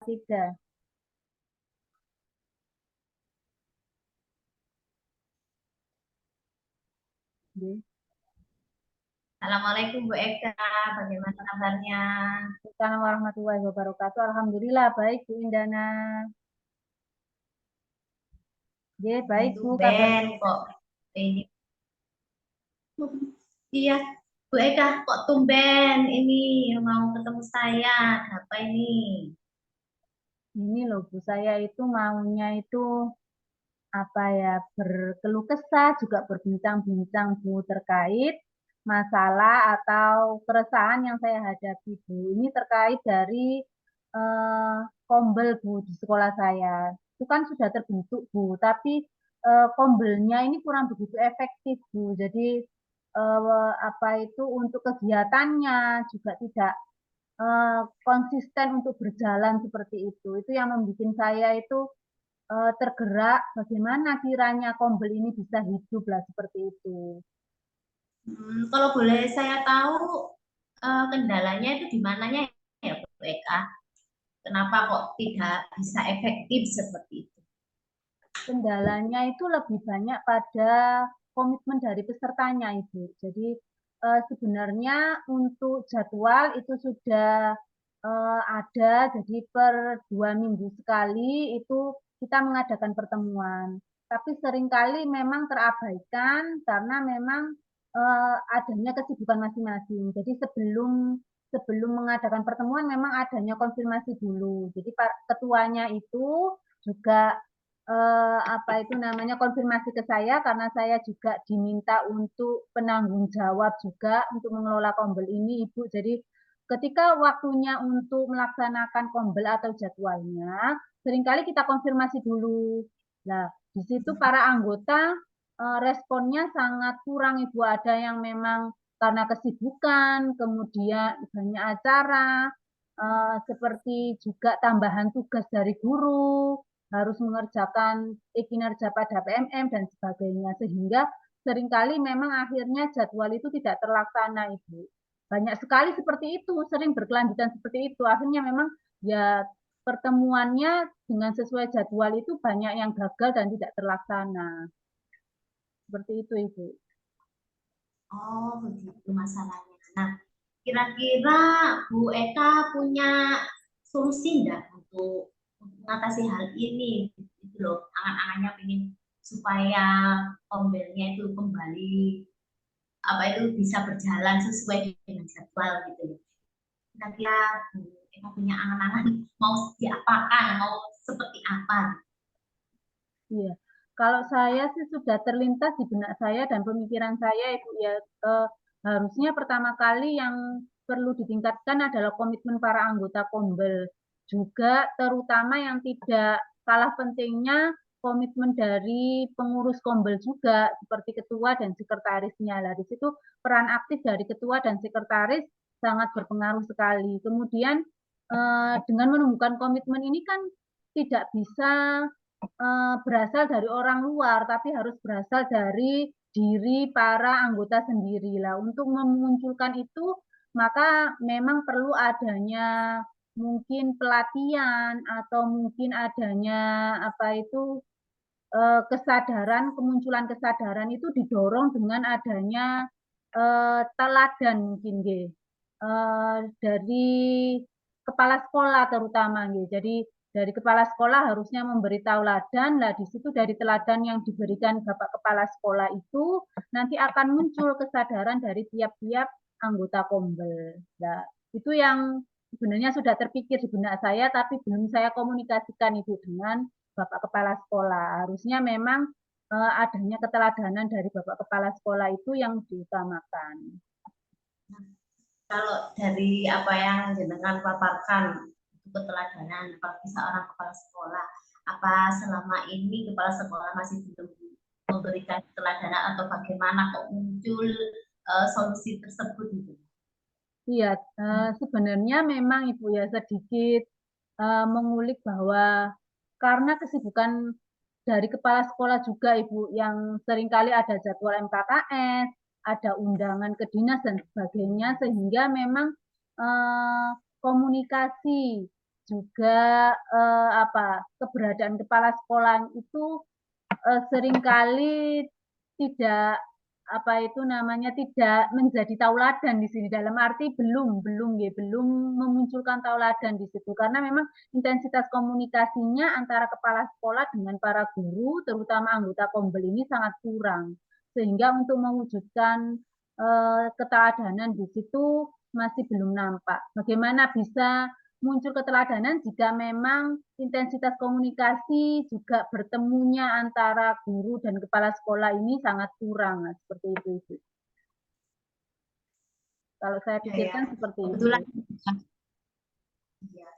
3. Assalamualaikum Bu Eka, bagaimana kabarnya? Assalamualaikum warahmatullahi wabarakatuh. Alhamdulillah baik Bu Indana. Baik Bu Tumben kabarnya. kok ini. Iya, Bu Eka kok tumben ini mau ketemu saya. Ada apa ini? Ini loh Bu, saya itu maunya itu apa ya, berkeluh kesah juga berbincang-bincang Bu terkait masalah atau keresahan yang saya hadapi Bu. Ini terkait dari eh, kombel Bu di sekolah saya. Itu kan sudah terbentuk Bu, tapi kombelnya ini kurang begitu efektif Bu. Jadi apa itu untuk kegiatannya juga tidak konsisten untuk berjalan seperti itu. Itu yang membuat saya itu tergerak bagaimana kiranya kombel ini bisa hidup lah seperti itu. Kalau boleh saya tahu kendalanya itu di mananya ya Bu Eka? Kenapa kok tidak bisa efektif seperti itu? Kendalanya itu lebih banyak pada komitmen dari pesertanya Ibu. Jadi sebenarnya untuk jadwal itu sudah ada, jadi per 2 minggu sekali itu kita mengadakan pertemuan. Tapi seringkali memang terabaikan karena memang adanya kesibukan masing-masing. Jadi sebelum sebelum mengadakan pertemuan memang adanya konfirmasi dulu. Jadi Pak ketuanya itu juga apa itu namanya konfirmasi ke saya karena saya juga diminta untuk penanggung jawab juga untuk mengelola kombel ini Ibu. Jadi ketika waktunya untuk melaksanakan kombel atau jadwalnya, seringkali kita konfirmasi dulu. Nah, di situ para anggota responnya sangat kurang Ibu. Ada yang memang karena kesibukan, kemudian banyak acara, seperti juga tambahan tugas dari guru, harus mengerjakan kinerja pada PMM dan sebagainya sehingga seringkali memang akhirnya jadwal itu tidak terlaksana Ibu. Banyak sekali seperti itu, sering berkelanjutan seperti itu. Akhirnya memang ya pertemuannya dengan sesuai jadwal itu banyak yang gagal dan tidak terlaksana. Seperti itu Ibu. Oh, begitu masalahnya. Nah, kira-kira Bu Eka punya solusi enggak untuk mengatasi hal ini? Itu loh, angan-angannya ingin supaya pembelinya itu kembali apa itu bisa berjalan sesuai dengan jadwal gitu loh. Kira-kira Bu Eka punya angan-angan mau diapakan, mau seperti apa? Iya. Kalau saya sih sudah terlintas di benak saya dan pemikiran saya itu ya eh, harusnya pertama kali yang perlu ditingkatkan adalah komitmen para anggota Kombel. Juga terutama yang tidak kalah pentingnya komitmen dari pengurus Kombel juga seperti ketua dan sekretarisnya. Lah di situ peran aktif dari ketua dan sekretaris sangat berpengaruh sekali. Kemudian dengan menumbuhkan komitmen ini kan tidak bisa berasal dari orang luar, tapi harus berasal dari diri para anggota sendiri lah. Untuk memunculkan itu, maka memang perlu adanya mungkin pelatihan atau mungkin adanya apa itu kesadaran, kemunculan kesadaran itu didorong dengan adanya teladan mungkin, dari kepala sekolah terutama, Jadi dari kepala sekolah harusnya memberi tauladan, lah di situ dari teladan yang diberikan Bapak Kepala Sekolah itu nanti akan muncul kesadaran dari tiap-tiap anggota Kombel. Nah, itu yang sebenarnya sudah terpikir di benak saya, tapi belum saya komunikasikan itu dengan Bapak Kepala Sekolah. Harusnya memang adanya keteladanan dari Bapak Kepala Sekolah itu yang diutamakan. Kalau dari apa yang jenengan paparkan itu keteladanan bagi seorang kepala sekolah, apa selama ini kepala sekolah masih belum memberikan keteladanan atau bagaimana kok muncul solusi tersebut itu? Iya, sebenarnya memang Ibu ya sedikit mengulik bahwa karena kesibukan dari kepala sekolah juga Ibu yang seringkali ada jadwal MKKS, ada undangan ke dinas dan sebagainya sehingga memang eh, komunikasi juga keberadaan kepala sekolah itu seringkali tidak tidak menjadi tauladan di sini, dalam arti belum memunculkan tauladan di situ karena memang intensitas komunikasinya antara kepala sekolah dengan para guru terutama anggota Kombel ini sangat kurang sehingga untuk mewujudkan keteladanan di situ masih belum nampak. Bagaimana bisa muncul keteladanan jika memang intensitas komunikasi juga bertemunya antara guru dan kepala sekolah ini sangat kurang, nah, seperti itu, Ibu. Kalau saya pikirkan seperti kebetulan, itu. Ya,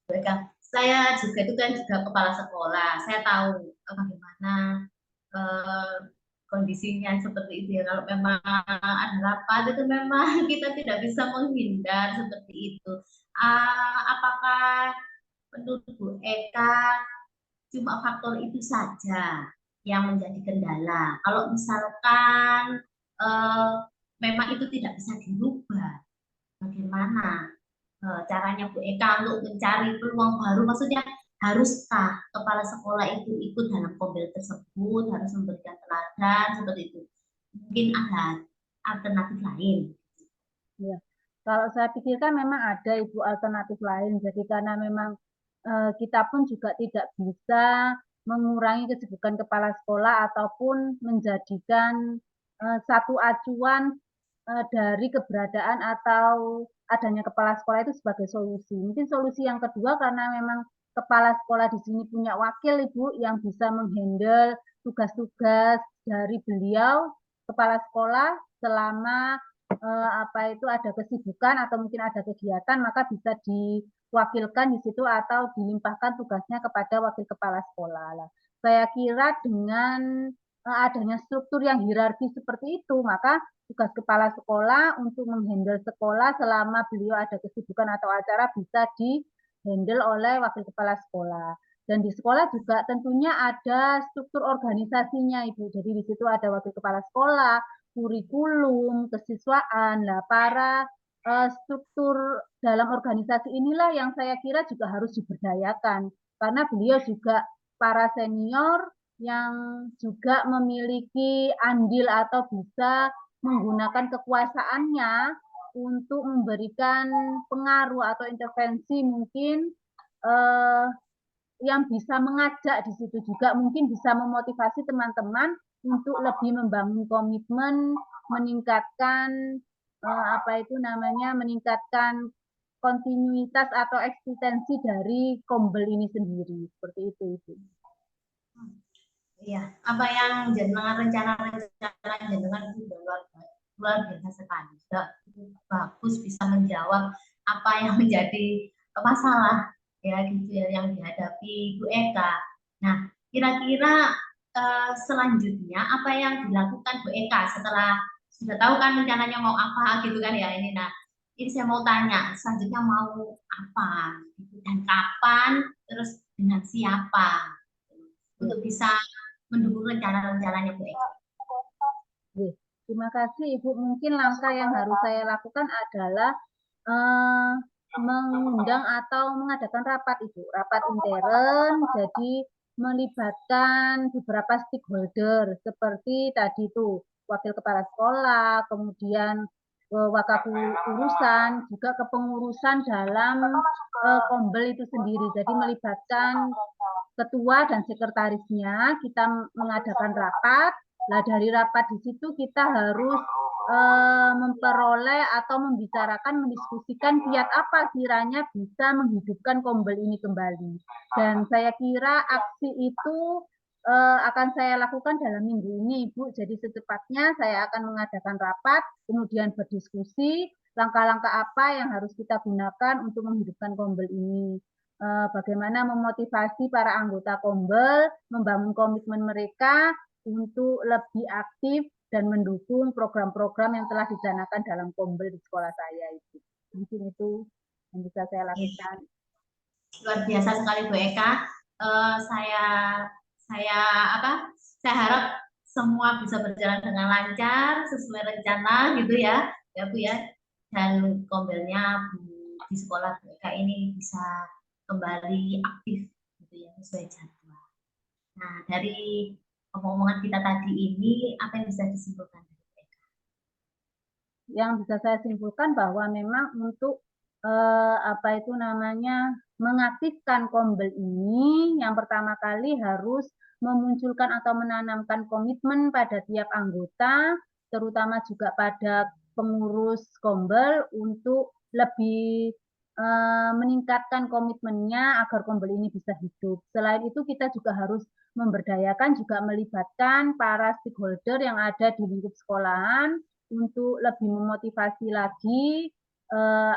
mereka. Saya juga itu kan juga kepala sekolah. Saya tahu bagaimana eh, kondisinya seperti itu ya. Kalau memang ada rapat itu memang kita tidak bisa menghindar seperti itu. Apakah menurut Bu Eka cuma faktor itu saja yang menjadi kendala? Kalau misalkan eh, memang itu tidak bisa dirubah, bagaimana caranya Bu Eka untuk mencari peluang baru? Maksudnya haruskah kepala sekolah itu ikut dalam kombel tersebut, harus memberikan teladan seperti itu? Mungkin ada alternatif lain. Ya. Kalau saya pikirkan memang ada Ibu alternatif lain. Jadi karena memang kita pun juga tidak bisa mengurangi kesibukan kepala sekolah ataupun menjadikan satu acuan dari keberadaan atau adanya kepala sekolah itu sebagai solusi. Mungkin solusi yang kedua karena memang kepala sekolah di sini punya wakil Ibu yang bisa menghandle tugas-tugas dari beliau kepala sekolah selama ada kesibukan atau mungkin ada kegiatan maka bisa diwakilkan di situ atau dilimpahkan tugasnya kepada wakil kepala sekolah lah. Saya kira dengan adanya struktur yang hierarki seperti itu maka tugas kepala sekolah untuk menghandle sekolah selama beliau ada kesibukan atau acara bisa dihandle oleh wakil kepala sekolah. Dan di sekolah juga tentunya ada struktur organisasinya Ibu. Jadi di situ ada wakil kepala sekolah, kurikulum, kesiswaan. Nah, para struktur dalam organisasi inilah yang saya kira juga harus diberdayakan. Karena beliau juga para senior yang juga memiliki andil atau bisa menggunakan kekuasaannya untuk memberikan pengaruh atau intervensi mungkin eh, yang bisa mengajak di situ juga mungkin bisa memotivasi teman-teman untuk lebih membangun komitmen, meningkatkan meningkatkan kontinuitas atau eksistensi dari Kombel ini sendiri seperti itu. Iya, apa yang jenengan rencana jenengan itu luar biasa sekali. Bagus bisa menjawab apa yang menjadi masalah ya gitu ya yang dihadapi Bu Eka. Nah, kira-kira selanjutnya apa yang dilakukan Bu Eka setelah sudah tahu kan rencananya mau apa gitu kan ya ini. Nah, ini saya mau tanya selanjutnya mau apa gitu, dan kapan terus dengan siapa untuk bisa mendukung rencana-rencananya Bu Eka. Terima kasih Ibu. Mungkin langkah yang harus saya lakukan adalah mengundang atau mengadakan rapat Ibu, rapat intern, jadi melibatkan beberapa stakeholder seperti tadi itu wakil kepala sekolah, kemudian urusan, juga kepengurusan dalam Kombel itu sendiri. Jadi melibatkan ketua dan sekretarisnya, kita mengadakan rapat. Nah, dari rapat di situ kita harus memperoleh atau membicarakan, mendiskusikan kiat apa kiranya bisa menghidupkan Kombel ini kembali. Dan saya kira aksi itu akan saya lakukan dalam minggu ini, Ibu. Jadi secepatnya saya akan mengadakan rapat, kemudian berdiskusi langkah-langkah apa yang harus kita gunakan untuk menghidupkan Kombel ini. Bagaimana memotivasi para anggota Kombel, membangun komitmen mereka untuk lebih aktif dan mendukung program-program yang telah dicanangkan dalam Kombel di sekolah saya itu. Mungkin itu yang bisa saya lakukan. Luar biasa sekali Bu Eka. Saya harap semua bisa berjalan dengan lancar sesuai rencana gitu ya Bu ya. Dan Kombelnya di sekolah Bu Eka ini bisa kembali aktif gitu ya, sesuai jadwal. Nah, dari omongan kita tadi ini apa yang bisa disimpulkan dari mereka? Yang bisa saya simpulkan bahwa memang untuk apa itu namanya mengaktifkan Kombel ini, yang pertama kali harus memunculkan atau menanamkan komitmen pada tiap anggota, terutama juga pada pengurus Kombel untuk lebih meningkatkan komitmennya agar Kombel ini bisa hidup. Selain itu kita juga harus memberdayakan juga melibatkan para stakeholder yang ada di lingkup sekolahan untuk lebih memotivasi lagi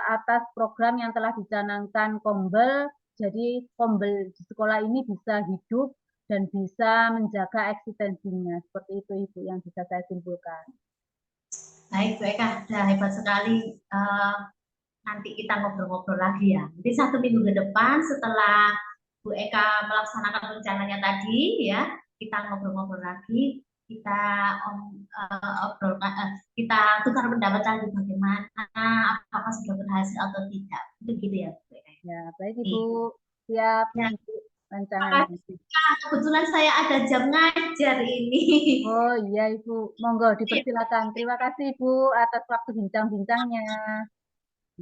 atas program yang telah dicanangkan Kombel. Jadi Kombel di sekolah ini bisa hidup dan bisa menjaga eksistensinya. Seperti itu Ibu yang bisa saya simpulkan. Baik, Bu Eka, sudah hebat sekali. Nanti kita ngobrol-ngobrol lagi ya. Nanti 1 minggu ke depan setelah Bu Eka melaksanakan rencananya tadi ya, kita ngobrol-ngobrol lagi, kita obrolkan, kita tukar pendapat lagi bagaimana, apakah sudah berhasil atau tidak. Itu gitu ya, Bu Eka. Ya, baik Ibu. Siap Ya, untuk makasih. rancangannya. Kebetulan saya ada jam ngajar ini. Oh iya Ibu, monggo dipersilakan. Terima kasih Ibu atas waktu bincang-bincangnya.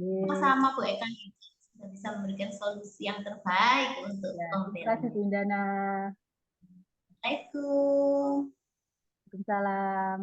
Sama-sama Bu Eka sudah bisa memberikan solusi yang terbaik untuk Ya, terima kasih Bu Kombelnya. Indana. Assalamualaikum. Waalaikumsalam.